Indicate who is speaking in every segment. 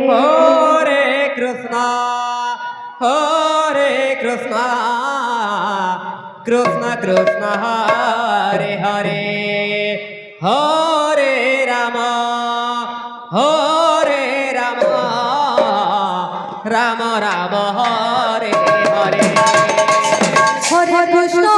Speaker 1: Hare Krishna, Hare Krishna, Krishna Krishna, Hare Hare, Hare Rama, Hare Rama, Rama Rama, Hare Hare.
Speaker 2: Hare Krishna,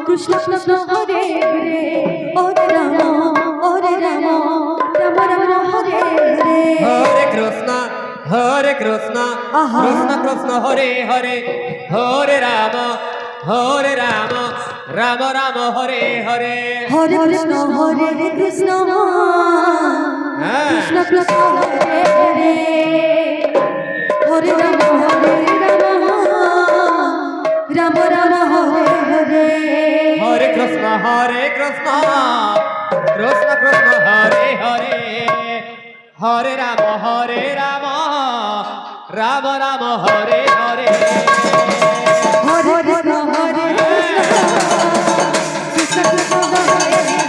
Speaker 2: Krishna Krishna Hare Hare, Hare Rama, Hare Rama, Rama Rama Hare Hare.
Speaker 1: Hare Krishna, Hare Krishna, Krishna Krishna Hare Hare, Hare Rama, Hare Rama, Rama Rama Hare Hare.
Speaker 2: Hare Krishna, Hare Krishna, Krishna Krishna Hare Hare, Hare Rama, Rama Rama Hare Hare.
Speaker 1: Hare Krishna, Hare Krishna, Krishna Krishna Hare Hare, Hare Rama, Rama Rama Hare Hare.
Speaker 2: Hare Krishna, Hare Krishna, Krishna Krishna Hare Hare.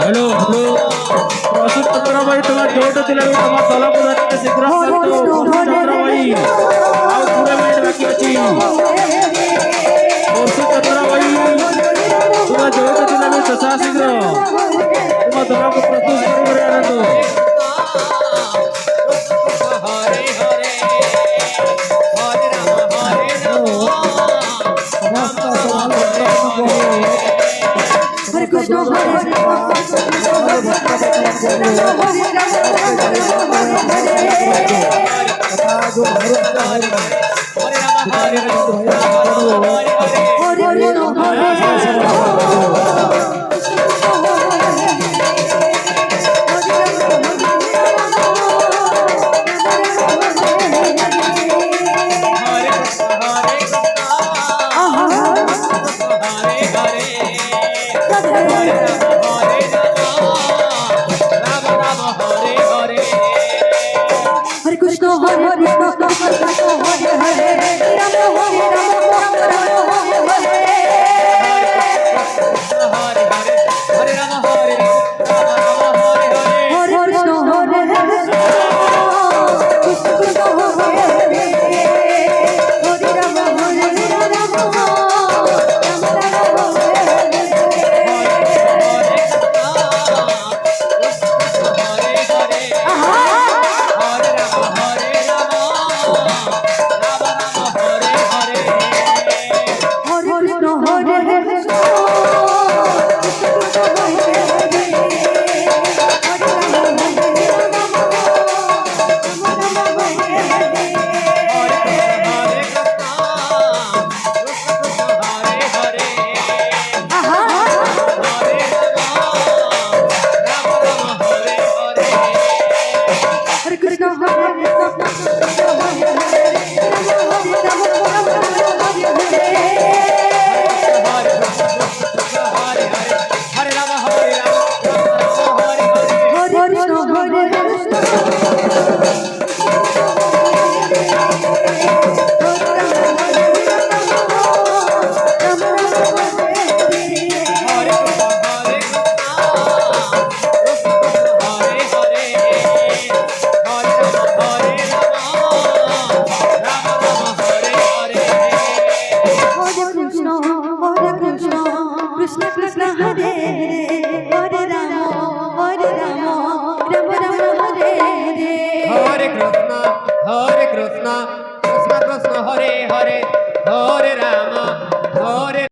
Speaker 3: Hello hello प्रसूत चंद्रबाई तुम्हार जोट दिले तुम्हार तला पुराते शीघ्र करतो चंद्रबाई आउ पूरे मिनिट बाकी अछि प्रसूत चंद्रबाई तुम्हार जोट दिले ससा शीघ्र तुम्हार तला को प्रस्तुत करे आनंद
Speaker 1: Hare Hare, Hare Rama, Hare Rama, Rama Rama Hare Hare.
Speaker 2: Hare Krishna, Hare Krishna,
Speaker 1: হরে